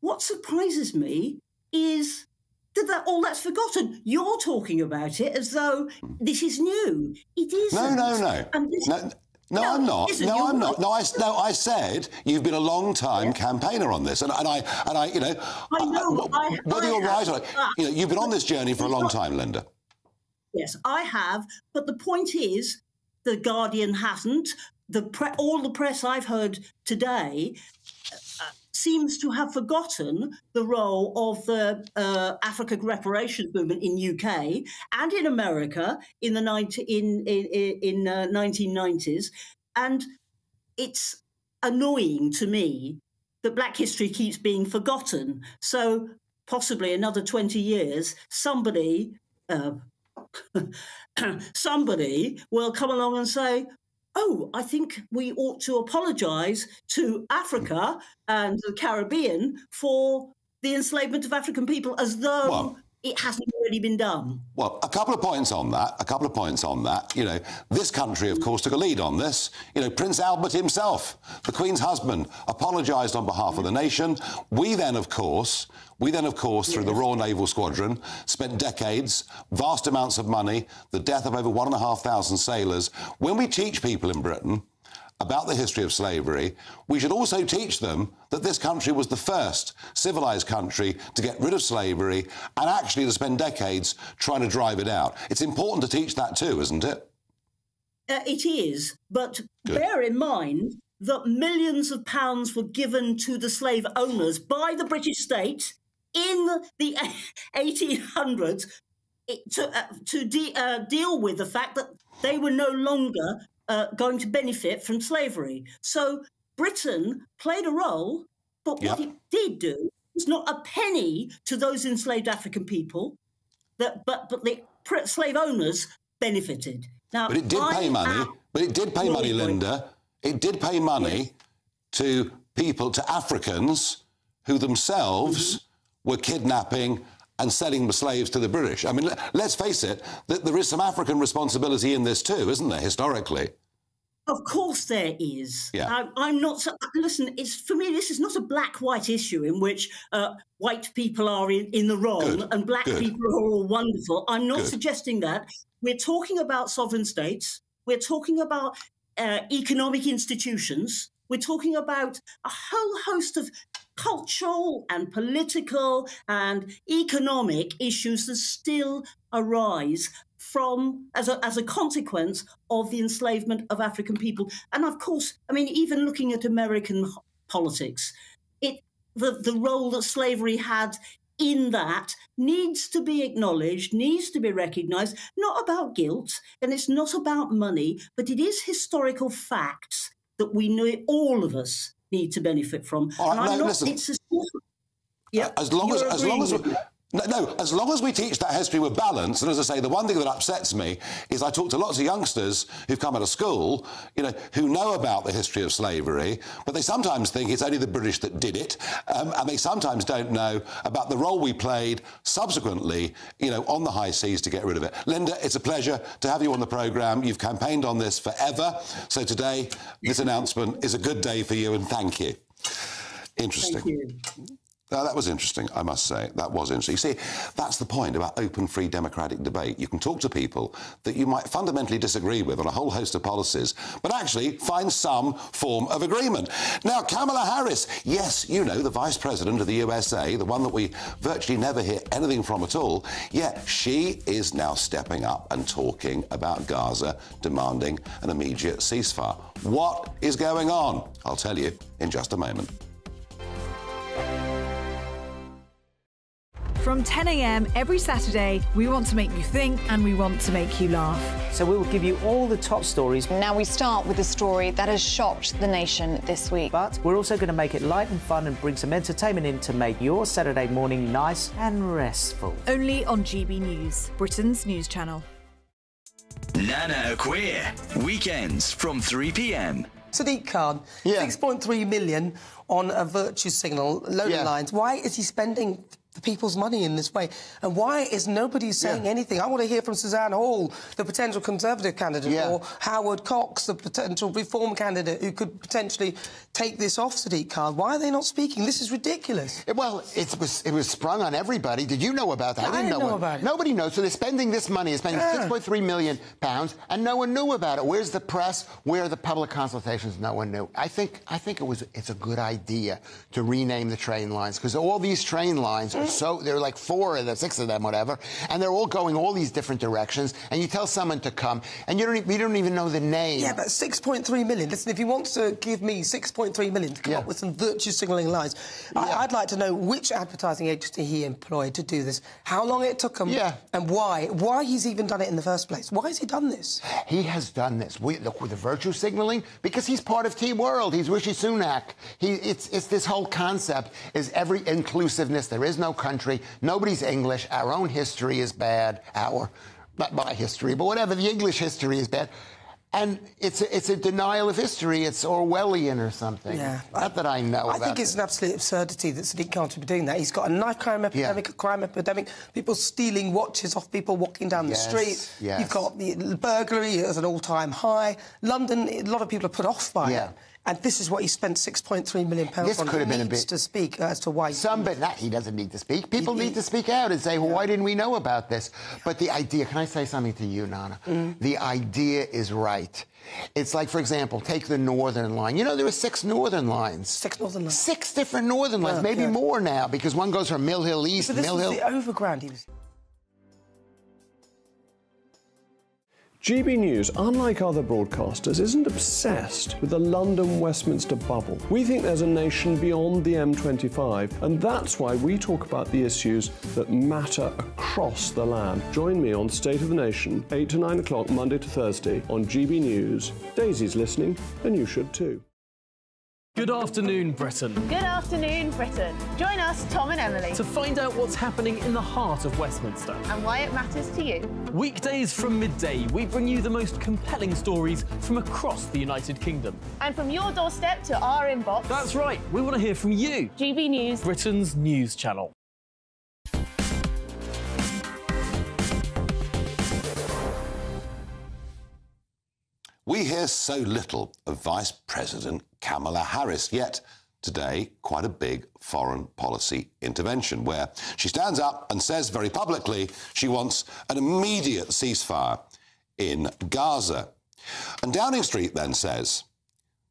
What surprises me is that all that's forgotten. You're talking about it as though this is new. It isn't. No. No, I'm not. No, I'm not. No, I said you've been a long time campaigner on this, and I, you know, whether you're right or not, you know, you've been on this journey for a long time, Linda. Yes, I have. But the point is, the Guardian hasn't. All the press I've heard today seems to have forgotten the role of the Africa reparations movement in UK and in America in the 1990s. And it's annoying to me that Black history keeps being forgotten. So possibly another 20 years, somebody will come along and say, oh, I think we ought to apologise to Africa and the Caribbean for the enslavement of African people, as though it hasn't already been done. Well, a couple of points on that. You know, this country, of course, took a lead on this. You know, Prince Albert himself, the Queen's husband, apologised on behalf of the nation. We then, of course, through the Royal Naval Squadron, spent decades, vast amounts of money, the death of over 1,500 sailors. When we teach people in Britain about the history of slavery, we should also teach them that this country was the first civilised country to get rid of slavery and actually to spend decades trying to drive it out. It's important to teach that too, isn't it? It is, but bear in mind that millions of pounds were given to the slave owners by the British state in the 1800s to deal with the fact that they were no longer going to benefit from slavery. So Britain played a role, but what it did do was not a penny to those enslaved African people, but the slave owners benefited. Now, but it did pay money. But it did pay money, Linda. It did pay money to people, to Africans who themselves were kidnapping and selling the slaves to the British. I mean, let's face it, there is some African responsibility in this too, isn't there, historically? Of course there is. Yeah. I'm not... Listen, for me, this is not a black-white issue in which white people are in the wrong and black people are all wonderful. I'm not suggesting that. We're talking about sovereign states. We're talking about economic institutions. We're talking about a whole host of cultural and political and economic issues that still arise from as a consequence of the enslavement of African people. And of course, I mean, even looking at American politics, the role that slavery had in that needs to be acknowledged, needs to be recognised, not about guilt, and it's not about money, but it is historical facts that we know all of us need to benefit from. All right, listen. As long as we teach that history with balance, and as I say, the one thing that upsets me is I talk to lots of youngsters who've come out of school, you know, who know about the history of slavery, but they sometimes think it's only the British that did it, and they sometimes don't know about the role we played subsequently, you know, on the high seas to get rid of it. Linda, it's a pleasure to have you on the programme. You've campaigned on this forever, so today this announcement is a good day for you, and thank you. Interesting. Thank you. That was interesting, I must say. That was interesting. You see, that's the point about open, free, democratic debate. You can talk to people that you might fundamentally disagree with on a whole host of policies, but actually find some form of agreement. Now, Kamala Harris, yes, you know, the Vice President of the USA, the one that we virtually never hear anything from at all, yeah, she is now stepping up and talking about Gaza, demanding an immediate ceasefire. What is going on? I'll tell you in just a moment. From 10 a.m. every Saturday, we want to make you think and we want to make you laugh. So we will give you all the top stories. Now we start with a story that has shocked the nation this week. But we're also going to make it light and fun and bring some entertainment in to make your Saturday morning nice and restful. Only on GB News, Britain's news channel. Nana Queer, weekends from 3 p.m. Sadiq Khan, 6.3 million on a virtue signal, loading lines. Why is he spending the people's money in this way? And why is nobody saying anything? I want to hear from Suzanne Hall, the potential Conservative candidate, or Howard Cox, the potential Reform candidate who could potentially take this off Sadiq Khan. Why are they not speaking? This is ridiculous. Well, it was sprung on everybody. Did you know about that? I didn't know about it. Nobody knows. So they're spending this money. They're spending £6.3 million, and no one knew about it. Where's the press? Where are the public consultations? No one knew. I think it's a good idea to rename the train lines, because all these train lines are there are like 4 of them, 6 of them, whatever, and they're all going all these different directions. And you tell someone to come, and you don't even know the name. Yeah, but 6.3 million. Listen, if you want to give me 6.3 million to come up with some virtue signalling lines, I'd like to know which advertising agency he employed to do this, how long it took him, and why he's even done it in the first place. Why has he done this? He has done this with the virtue signalling because he's part of T-World. He's Rishi Sunak. It's this whole concept is every inclusiveness. There is no country. Nobody's English. Our own history is bad. Not my history, but whatever. The English history is bad. And it's a denial of history. It's Orwellian or something. Yeah. Not that I know I think it's an absolute absurdity that Sadiq Khan should be doing that. He's got a knife crime epidemic, a crime epidemic, people stealing watches off people walking down the street. Yes. You've got the burglary at an all-time high. London, a lot of people are put off by it. And this is what he spent £6.3 million on. This could have been a bit to speak as to why. He doesn't need to speak. People need to speak out and say, well, why didn't we know about this? But the idea, can I say something to you, Nana? The idea is right. It's like, for example, take the Northern Line. You know, there are 6 Northern Lines. 6 Northern Lines. 6 different Northern Lines, maybe more now, because one goes from Mill Hill East to Mill Hill. This was the Overground he was... GB News, unlike other broadcasters, isn't obsessed with the London-Westminster bubble. We think there's a nation beyond the M25, and that's why we talk about the issues that matter across the land. Join me on State of the Nation, 8 to 9 o'clock, Monday to Thursday, on GB News. Daisy's listening, and you should too. Good afternoon, Britain. Good afternoon, Britain. Join us, Tom and Emily, to find out what's happening in the heart of Westminster and why it matters to you. Weekdays from midday, we bring you the most compelling stories from across the United Kingdom. And from your doorstep to our inbox. That's right, we want to hear from you. GB News, Britain's news channel. We hear so little of Vice President Kamala Harris, yet today quite a big foreign policy intervention where she stands up and says very publicly she wants an immediate ceasefire in Gaza. And Downing Street then says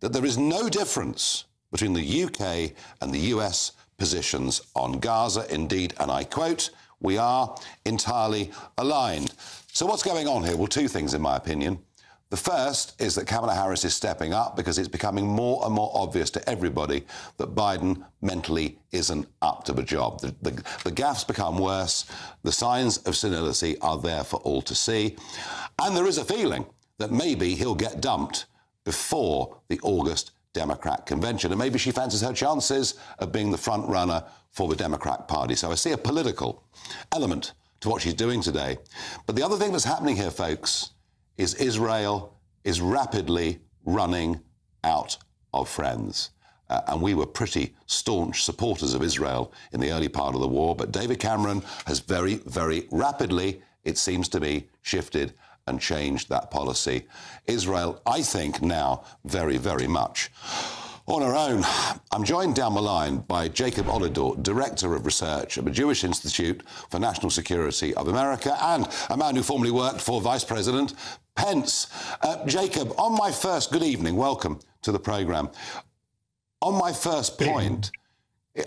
that there is no difference between the UK and the US positions on Gaza. Indeed, and I quote, "We are entirely aligned." So what's going on here? Well, 2 things in my opinion. The first is that Kamala Harris is stepping up because it's becoming more and more obvious to everybody that Biden mentally isn't up to the job. The gaffes become worse. The signs of senility are there for all to see. And there is a feeling that maybe he'll get dumped before the August Democrat convention. And maybe she fancies her chances of being the front runner for the Democrat Party. So I see a political element to what she's doing today. But the other thing that's happening here, folks, is Israel is rapidly running out of friends. And we were pretty staunch supporters of Israel in the early part of the war, but David Cameron has very, very rapidly, it seems to me, shifted and changed that policy. Israel, I think, now very, very much on her own. I'm joined down the line by Jacob Olidor, Director of Research at the Jewish Institute for National Security of America, and a man who formerly worked for Vice President Pence. Jacob, good evening, welcome to the programme. On my first point, you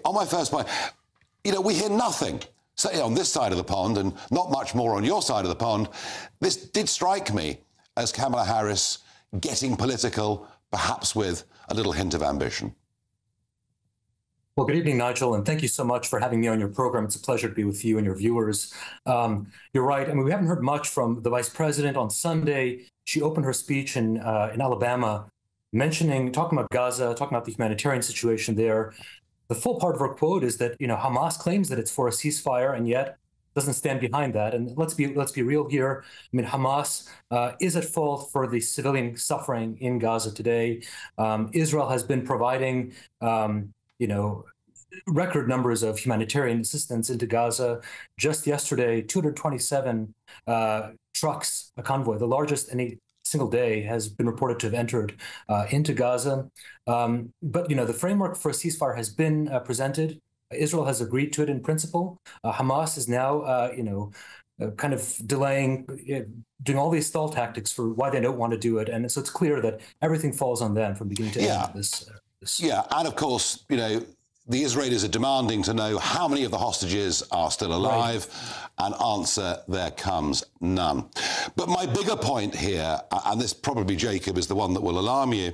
know, we hear nothing, certainly on this side of the pond, and not much more on your side of the pond. This did strike me as Kamala Harris getting political, perhaps with a little hint of ambition. Well, good evening, Nigel, and thank you so much for having me on your program. It's a pleasure to be with you and your viewers. You're right. I mean, we haven't heard much from the vice president. On Sunday, she opened her speech in Alabama, talking about Gaza, talking about the humanitarian situation there. The full part of her quote is that, you know, Hamas claims that it's for a ceasefire and yet doesn't stand behind that. And let's be real here. I mean, Hamas is at fault for the civilian suffering in Gaza today. Israel has been providing, record numbers of humanitarian assistance into Gaza. Just yesterday, 227 trucks, a convoy, the largest any single day, has been reported to have entered into Gaza. But, you know, the framework for a ceasefire has been presented. Israel has agreed to it in principle. Hamas is now, kind of delaying, doing all these stall tactics for why they don't want to do it. And so it's clear that everything falls on them from beginning to end of this. Yeah, and of course, you know, the Israelis are demanding to know how many of the hostages are still alive, and answer, there comes none. But my bigger point here, and this probably, Jacob, is the one that will alarm you,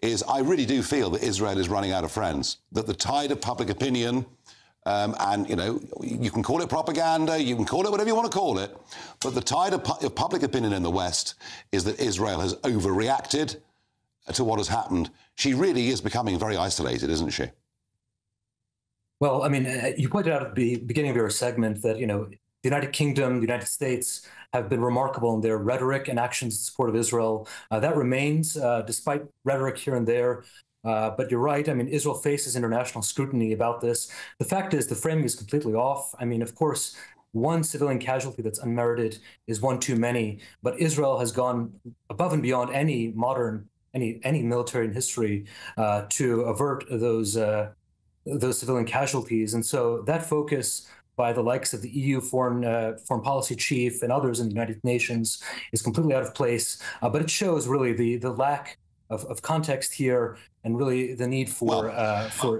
is I really do feel that Israel is running out of friends, that the tide of public opinion, and, you know, you can call it propaganda, you can call it whatever you want to call it, but the tide of public opinion in the West is that Israel has overreacted to what has happened. She really is becoming very isolated, isn't she? Well, I mean, you pointed out at the beginning of your segment that, you know, the United Kingdom, the United States have been remarkable in their rhetoric and actions in support of Israel. That remains, despite rhetoric here and there. But you're right. I mean, Israel faces international scrutiny about this. The fact is the framing is completely off. I mean, of course, one civilian casualty that's unmerited is one too many. But Israel has gone above and beyond any modern, any military in history to avert those civilian casualties. And so that focus by the likes of the EU foreign policy chief and others in the United Nations is completely out of place. But it shows really the lack of context here and really the need for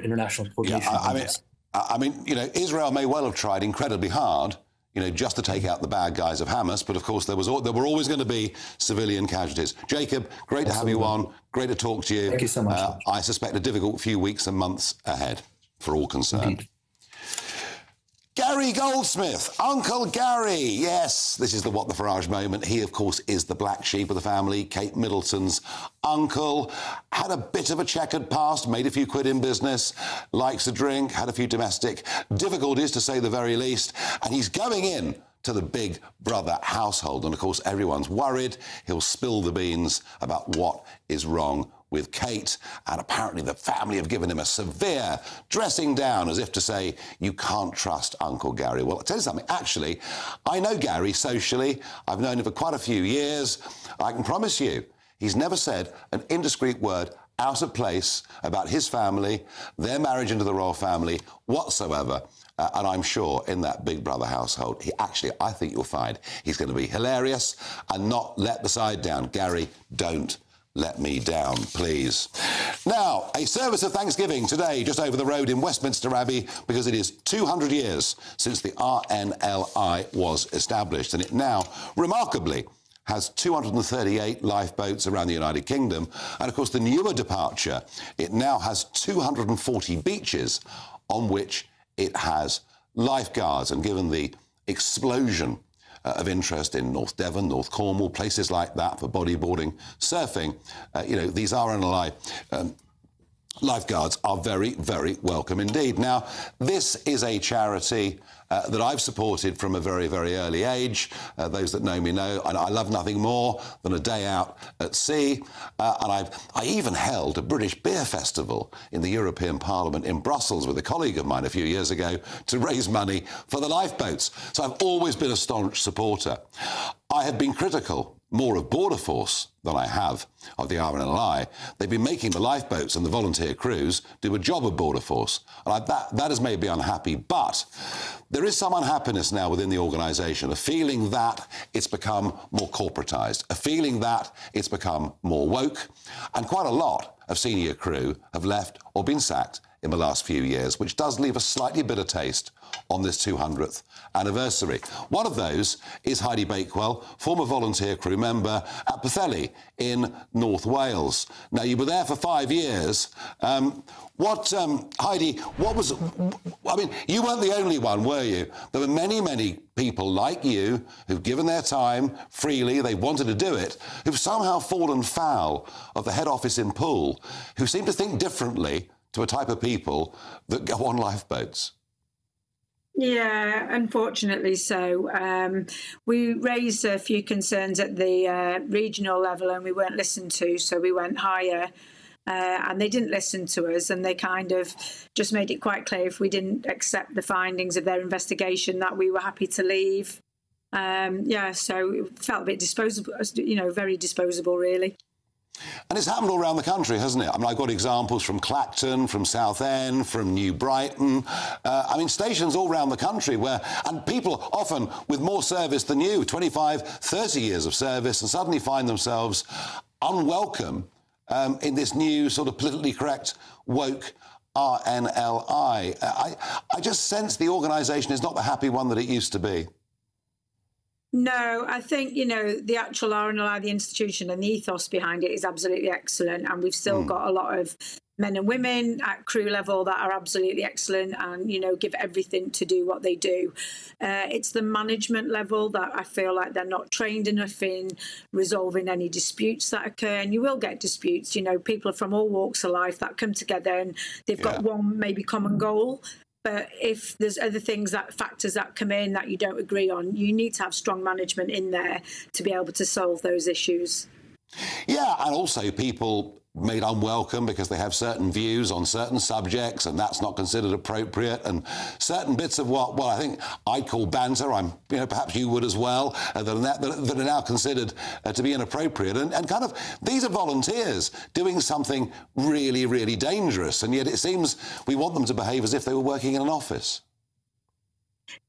international coordination. Yeah, I mean, you know, Israel may well have tried incredibly hard, you know, just to take out the bad guys of Hamas, but of course there were always going to be civilian casualties. Jacob, great to have you on. Great to talk to you. Thank you so much. I suspect a difficult few weeks and months ahead for all concerned. Indeed. Gary Goldsmith, Uncle Gary. Yes, this is the What the Farage moment. He, of course, is the black sheep of the family, Kate Middleton's uncle. Had a bit of a checkered past, made a few quid in business, likes a drink, had a few domestic difficulties, to say the very least. And he's going in to the big brother household. And, of course, everyone's worried he'll spill the beans about what is wrong with Kate, and apparently the family have given him a severe dressing down, as if to say, you can't trust Uncle Gary. Well, I'll tell you something, actually, I know Gary socially. I've known him for quite a few years. I can promise you, he's never said an indiscreet word out of place about his family, their marriage into the royal family, whatsoever. And I'm sure in that big brother household, I think you'll find he's going to be hilarious and not let the side down. Gary, don't let me down, please. Now, a service of thanksgiving today just over the road in Westminster Abbey, because it is 200 years since the RNLI was established, and it now, remarkably, has 238 lifeboats around the United Kingdom. And, of course, the newer departure, it now has 240 beaches on which it has lifeguards. And given the explosion of interest in North Devon, North Cornwall, places like that for bodyboarding, surfing, you know, these RNLI lifeguards are very, very welcome indeed. Now, this is a charity that I've supported from a very, very early age. Those that know me know, and I love nothing more than a day out at sea. And I even held a British beer festival in the European Parliament in Brussels with a colleague of mine a few years ago to raise money for the lifeboats. So I've always been a staunch supporter. I have been critical more of Border Force than I have of the RNLI. They've been making the lifeboats and the volunteer crews do a job of Border Force. And that has made me unhappy. But there is some unhappiness now within the organisation, a feeling that it's become more corporatised, a feeling that it's become more woke. And quite a lot of senior crew have left or been sacked in the last few years, which does leave a slightly bitter taste on this 200th anniversary. One of those is Heidi Bakewell, former volunteer crew member at Pwllheli in North Wales. Now, you were there for 5 years. Heidi, I mean, you weren't the only one, were you? There were many, many people like you who've given their time freely, they wanted to do it, who've somehow fallen foul of the head office in Poole, who seem to think differently to a type of people that go on lifeboats. Yeah, unfortunately so. We raised a few concerns at the regional level and we weren't listened to, so we went higher. And they didn't listen to us, and they kind of just made it quite clear if we didn't accept the findings of their investigation that we were happy to leave. Yeah, so it felt a bit disposable, you know, very disposable, really. And it's happened all around the country, hasn't it? I mean, I've got examples from Clacton, from Southend, from New Brighton. I mean, stations all around the country where... And people often with more service than you, 25, 30 years of service, and suddenly find themselves unwelcome in this new sort of politically correct, woke RNLI. I just sense the organisation is not the happy one that it used to be. No, I think, you know, the actual RNLI, the institution and the ethos behind it is absolutely excellent. And we've still got a lot of men and women at crew level that are absolutely excellent and, you know, give everything to do what they do. It's the management level that I feel like they're not trained enough in resolving any disputes that occur. And you will get disputes, you know, people from all walks of life that come together and they've got one maybe common goal. But if there's other things, that factors that come in that you don't agree on, you need to have strong management in there to be able to solve those issues. Yeah, and also people made unwelcome because they have certain views on certain subjects and that's not considered appropriate, and certain bits of what, well, I think I'd call banter, you know, perhaps you would as well, that are now considered to be inappropriate. And kind of, these are volunteers doing something really, really dangerous, and yet it seems we want them to behave as if they were working in an office.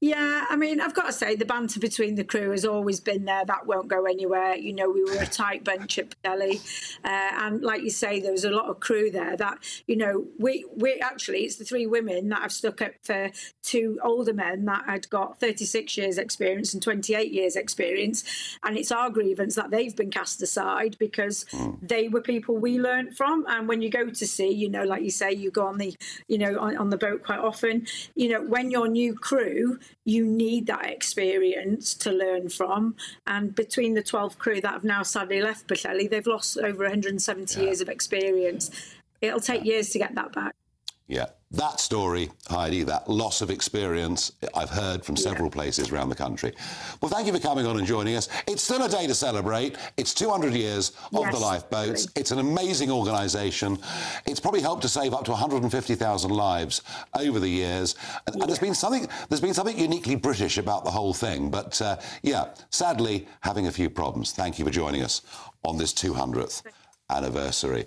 Yeah, I mean, I've got to say the banter between the crew has always been there. That won't go anywhere. You know, we were a tight bunch at Patelli. And like you say, there was a lot of crew there that, you know, we actually, it's the three women that have stuck up for two older men that had got 36 years experience and 28 years experience. And it's our grievance that they've been cast aside because they were people we learnt from. And when you go to sea, you know, like you say, you go on the, you know, on the boat quite often, you know, when you're new crew, you need that experience to learn from. And between the 12 crew that have now sadly left Patelli, they've lost over 170 years of experience. It'll take years to get that back. Yeah, that story, Heidi, that loss of experience, I've heard from several places around the country. Well, thank you for coming on and joining us. It's still a day to celebrate. It's 200 years of the lifeboats. It's an amazing organisation. It's probably helped to save up to 150,000 lives over the years. And there's been something uniquely British about the whole thing. But, yeah, sadly, having a few problems. Thank you for joining us on this 200th anniversary.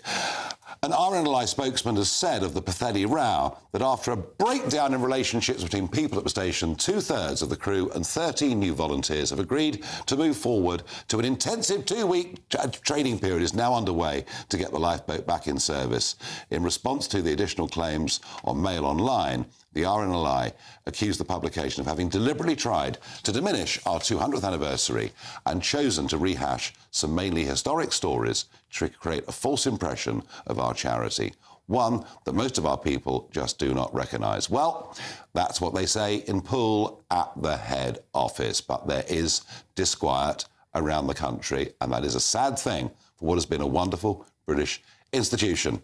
An RNLI spokesman has said of the Patelli row that after a breakdown in relationships between people at the station, 2/3 of the crew and 13 new volunteers have agreed to move forward to an intensive 2-week training period is now underway to get the lifeboat back in service. In response to the additional claims on Mail Online, the RNLI accused the publication of having deliberately tried to diminish our 200th anniversary and chosen to rehash some mainly historic stories to create a false impression of our charity, one that most of our people just do not recognise. Well, that's what they say in Poole at the head office, but there is disquiet around the country, and that is a sad thing for what has been a wonderful British institution.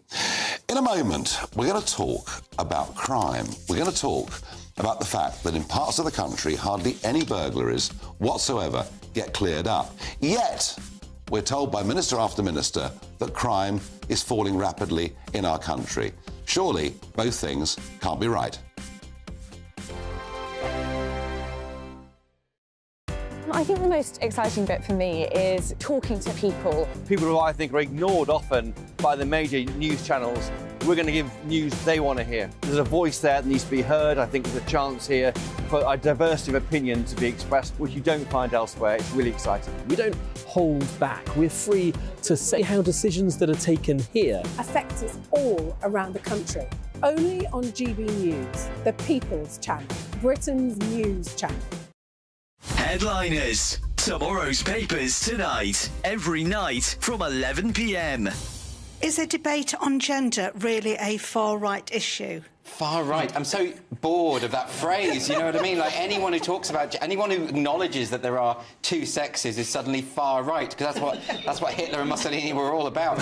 In a moment, we're going to talk about crime. We're going to talk about the fact that in parts of the country, hardly any burglaries whatsoever get cleared up. Yet, we're told by minister after minister that crime is falling rapidly in our country. Surely, both things can't be right. I think the most exciting bit for me is talking to people. People who I think are ignored often by the major news channels. We're going to give news they want to hear. There's a voice there that needs to be heard. I think there's a chance here for a diversity of opinion to be expressed, which you don't find elsewhere. It's really exciting. We don't hold back. We're free to say how decisions that are taken here affect us all around the country. Only on GB News, the People's Channel, Britain's news channel. Headliners. Tomorrow's papers tonight, every night from 11 p.m. Is a debate on gender really a far-right issue? Far right. I'm so bored of that phrase, you know what I mean? Like, anyone who talks about... anyone who acknowledges that there are two sexes is suddenly far right, because that's what Hitler and Mussolini were all about.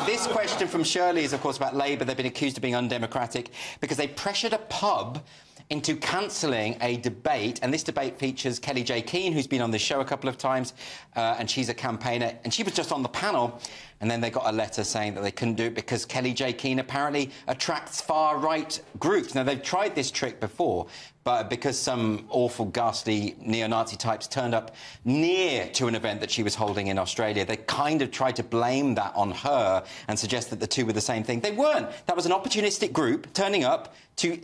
This question from Shirley is, of course, about Labour. They've been accused of being undemocratic because they pressured a pub into cancelling a debate, and this debate features Kelly J. Keane, who's been on this show a couple of times, and she's a campaigner, and she was just on the panel, and then they got a letter saying that they couldn't do it because Kelly J. Keane apparently attracts far-right groups. Now, they've tried this trick before, but because some awful, ghastly neo-Nazi types turned up near to an event that she was holding in Australia, they kind of tried to blame that on her and suggest that the two were the same thing. They weren't. That was an opportunistic group turning up to...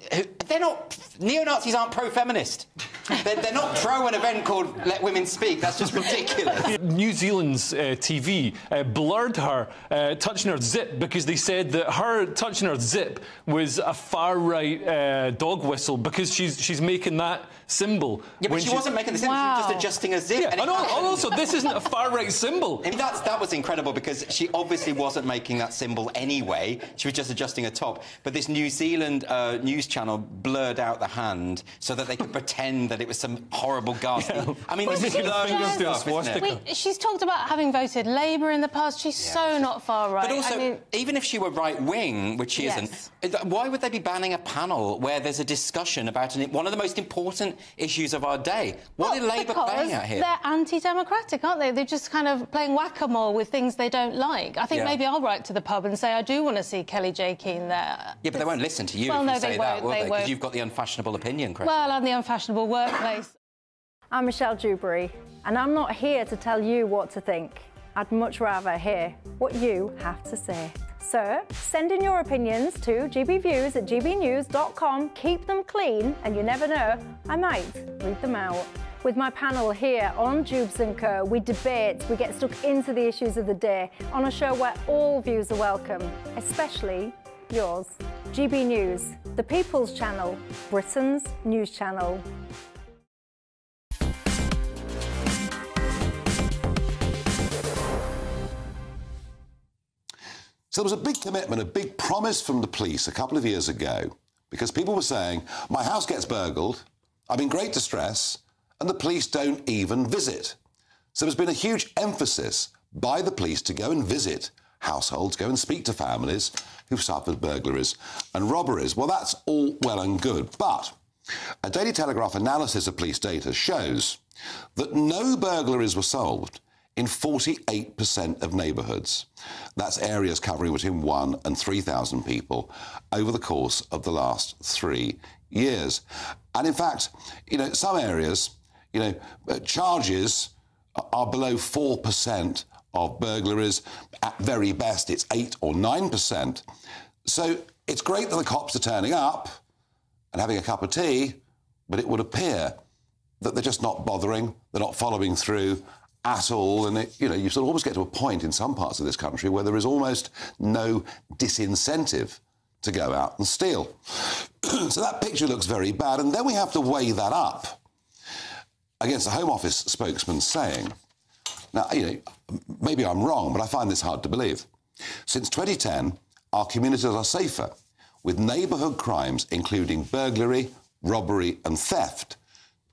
They're not... Neo-Nazis aren't pro-feminist. They're not pro an event called Let Women Speak. That's just ridiculous. New Zealand's TV blurred her touching her zip because they said that her touching her zip was a far-right dog whistle because she's making that symbol. Yeah, but she wasn't making the symbol, she was just adjusting a zip. Yeah, and also, this isn't a far-right symbol. I mean, that was incredible because she obviously wasn't making that symbol anyway. She was just adjusting a top. But this New Zealand news channel blurred out the hand so that they could pretend that it was some horrible ghastly... Yeah. I mean, this is learning stuff, isn't it? She's talked about having voted Labour in the past. She's so not far-right. But also, even if she were right-wing, which she isn't, why would they be banning a panel where there's a discussion about one of the most important issues of our day? What are Labour playing at here? They're anti-democratic, aren't they? They're just kind of playing whack-a-mole with things they don't like. I think maybe I'll write to the pub and say I do want to see Kelly J. Keane there. Yeah, but they won't listen to you if you say that, will they? Because you've got the unfashionable opinion, Chris. Well, and the unfashionable workplace. I'm Michelle Dewberry, and I'm not here to tell you what to think. I'd much rather hear what you have to say. So, send in your opinions to gbviews@gbnews.com. Keep them clean, and you never know, I might read them out. With my panel here on Jubes & Co, we debate, we get stuck into the issues of the day on a show where all views are welcome, especially yours. GB News, the People's Channel, Britain's news channel. So there was a big commitment, a big promise from the police a couple of years ago, because people were saying, my house gets burgled, I'm in great distress, and the police don't even visit. So there's been a huge emphasis by the police to go and visit households, go and speak to families who've suffered burglaries and robberies. Well, that's all well and good, but a Daily Telegraph analysis of police data shows that no burglaries were solved in 48% of neighbourhoods. That's areas covering between 1,000 and 3,000 people over the course of the last 3 years. And in fact, some areas, charges are below 4% of burglaries. At very best, it's 8 or 9%. So it's great that the cops are turning up and having a cup of tea, but it would appear that they're just not bothering, they're not following through at all, and you sort of almost get to a point in some parts of this country where there is almost no disincentive to go out and steal. So that picture looks very bad, and then we have to weigh that up against the Home Office spokesman saying, now, maybe I'm wrong, but I find this hard to believe. Since 2010, our communities are safer, with neighbourhood crimes, including burglary, robbery and theft,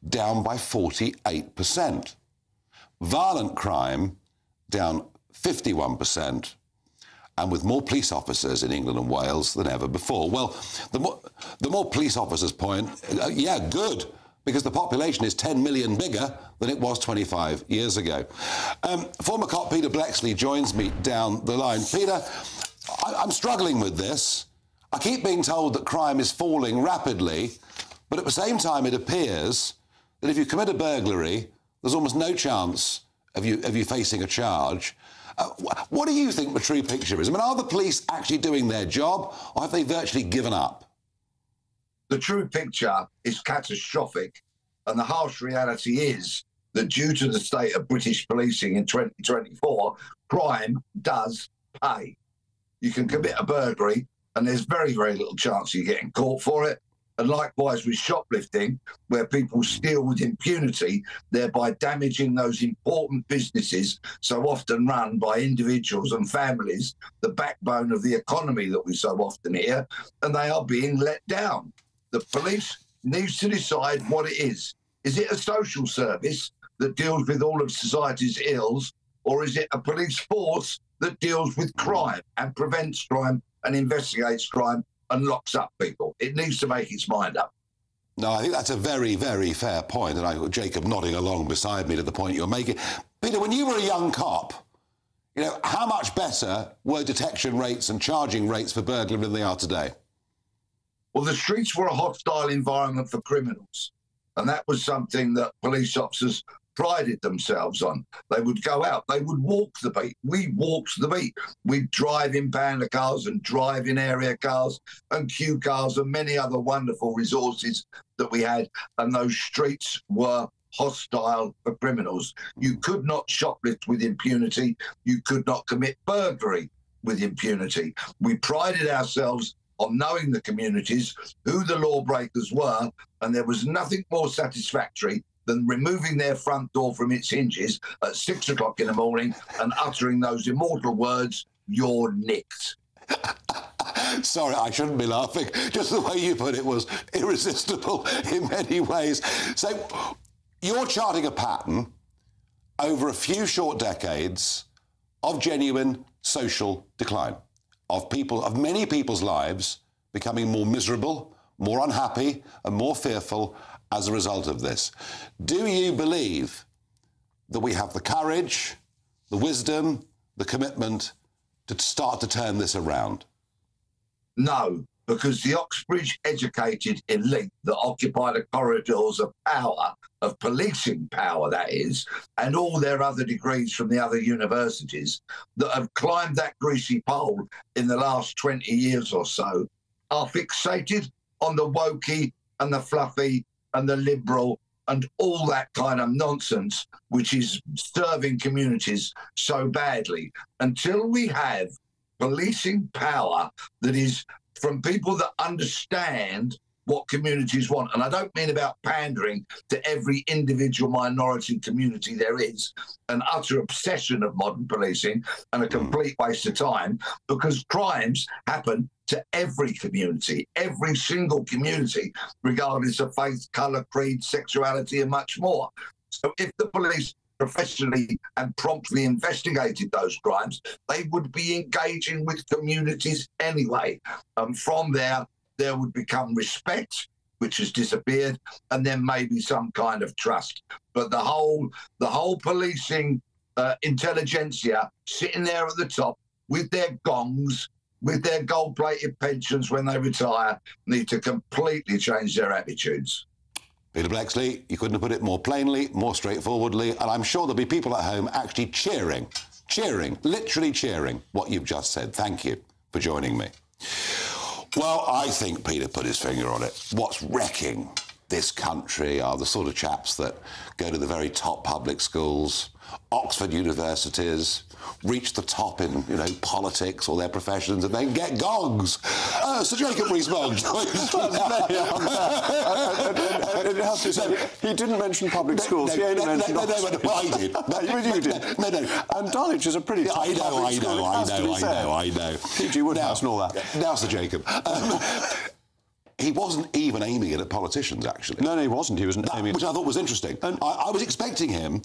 down by 48%. Violent crime down 51%, and with more police officers in England and Wales than ever before. Well, the more police officers point, yeah, good, because the population is 10 million bigger than it was 25 years ago. Former cop Peter Blexley joins me down the line. Peter, I'm struggling with this. I keep being told that crime is falling rapidly, but at the same time it appears that if you commit a burglary, there's almost no chance of you facing a charge. What do you think the true picture is? I mean, are the police actually doing their job, or have they virtually given up? The true picture is catastrophic, and the harsh reality is that due to the state of British policing in 2024, crime does pay. You can commit a burglary, and there's very, very little chance of you getting caught for it. And likewise with shoplifting, where people steal with impunity, thereby damaging those important businesses so often run by individuals and families, the backbone of the economy that we so often hear, and they are being let down. The police needs to decide what it is. Is it a social service that deals with all of society's ills, or is it a police force that deals with crime and prevents crime and investigates crime and locks up people? It needs to make its mind up. No, I think that's a very, very fair point, and I've got Jacob nodding along beside me to the point you're making. Peter, when you were a young cop, how much better were detection rates and charging rates for burglary than they are today? Well, the streets were a hostile environment for criminals. And that was something that police officers prided themselves on. They would go out, they would walk the beat. We walked the beat. We'd drive in panda cars and drive in area cars and queue cars and many other wonderful resources that we had. And those streets were hostile for criminals. You could not shoplift with impunity. You could not commit burglary with impunity. We prided ourselves on knowing the communities, who the lawbreakers were, and there was nothing more satisfactory than removing their front door from its hinges at 6 o'clock in the morning and uttering those immortal words, "You're nicked." Sorry, I shouldn't be laughing. Just the way you put it was irresistible in many ways. So you're charting a pattern over a few short decades of genuine social decline, of many people's lives becoming more miserable, more unhappy and more fearful as a result of this. Do you believe that we have the courage, the wisdom, the commitment to start to turn this around? No, because the Oxbridge-educated elite that occupy the corridors of power, of policing power, that is, and all their other degrees from the other universities that have climbed that greasy pole in the last 20 years or so are fixated on the wokey and the fluffy and the liberal and all that kind of nonsense, which is serving communities so badly. Until we have policing power that is from people that understand what communities want, and I don't mean about pandering to every individual minority community there is, an utter obsession of modern policing and a complete waste of time, because crimes happen to every community, every single community, regardless of faith, colour, creed, sexuality and much more. So if the police professionally and promptly investigated those crimes, they would be engaging with communities anyway. And from there would become respect, which has disappeared, and then maybe some kind of trust. But the whole policing intelligentsia sitting there at the top with their gongs, with their gold-plated pensions when they retire, need to completely change their attitudes. Peter Bleksley, you couldn't have put it more plainly, more straightforwardly, and I'm sure there'll be people at home actually cheering, literally cheering what you've just said. Thank you for joining me. Well, I think Peter put his finger on it. What's wrecking this country are the sort of chaps that go to the very top public schools, Oxford universities, reach the top in, politics or their professions, and then get gongs. Sir Jacob Rees-Mogg. He didn't mention public schools. He only mentioned Oxford. I did. You did. No. And Dulwich is a pretty top public school. I know. PG Woodhouse and all that. Now, Sir Jacob. He wasn't even aiming it at politicians, actually. No, he wasn't. He was aiming... Which I thought was interesting. And I was expecting him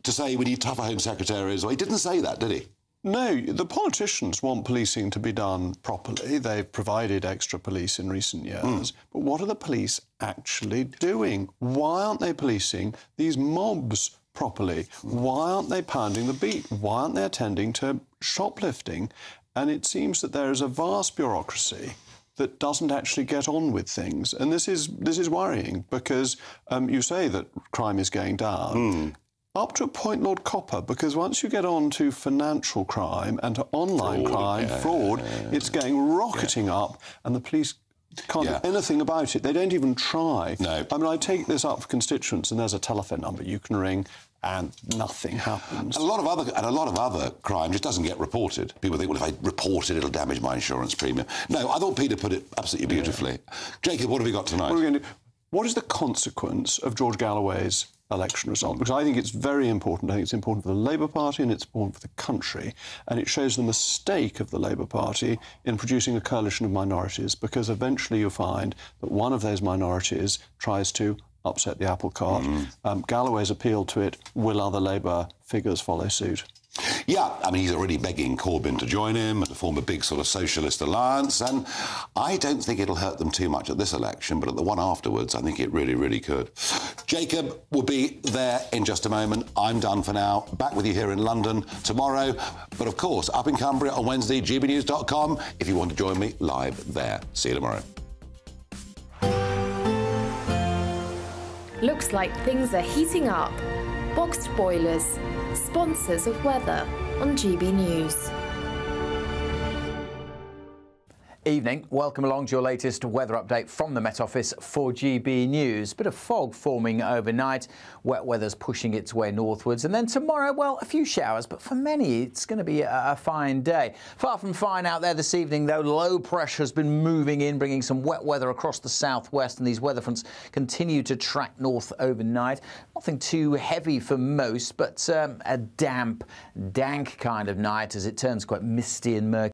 to say we need tougher Home Secretaries. He didn't say that, did he? No, the politicians want policing to be done properly. They've provided extra police in recent years. But what are the police actually doing? Why aren't they policing these mobs properly? Why aren't they pounding the beat? Why aren't they attending to shoplifting? And it seems that there is a vast bureaucracy that doesn't actually get on with things. And this is worrying, because you say that crime is going down. Up to a point, Lord Copper, because once you get on to financial crime and to online crime, fraud, it's going rocketing up, and the police can't do anything about it. They don't even try. No. I mean, I take this up for constituents, and there's a telephone number you can ring, and nothing happens. A lot of other crime just doesn't get reported. People think, well, if I report it, it'll damage my insurance premium. No, I thought Peter put it absolutely beautifully. Jacob, what have we got tonight? What are we going to do? What is the consequence of George Galloway's election result? Because I think it's very important. I think it's important for the Labour Party and it's important for the country. And it shows the mistake of the Labour Party in producing a coalition of minorities, because eventually you find that one of those minorities tries to upset the apple cart. Galloway's appealed to it. Will other Labour figures follow suit? Yeah, I mean, he's already begging Corbyn to join him and to form a big sort of socialist alliance, and I don't think it'll hurt them too much at this election, but at the one afterwards, I think it really, really could. Jacob will be there in just a moment. I'm done for now. Back with you here in London tomorrow, but of course, up in Cumbria on Wednesday, gbnews.com, if you want to join me live there. See you tomorrow. Looks like things are heating up. Boxed boilers, sponsors of weather on GB News. Evening, welcome along to your latest weather update from the Met Office for GB News. Bit of fog forming overnight, wet weather's pushing its way northwards, and then tomorrow, well, a few showers, but for many it's going to be a fine day. Far from fine out there this evening though. Low pressure has been moving in, bringing some wet weather across the southwest, and these weather fronts continue to track north overnight. Nothing too heavy for most, but a damp, dank kind of night as it turns quite misty and murky.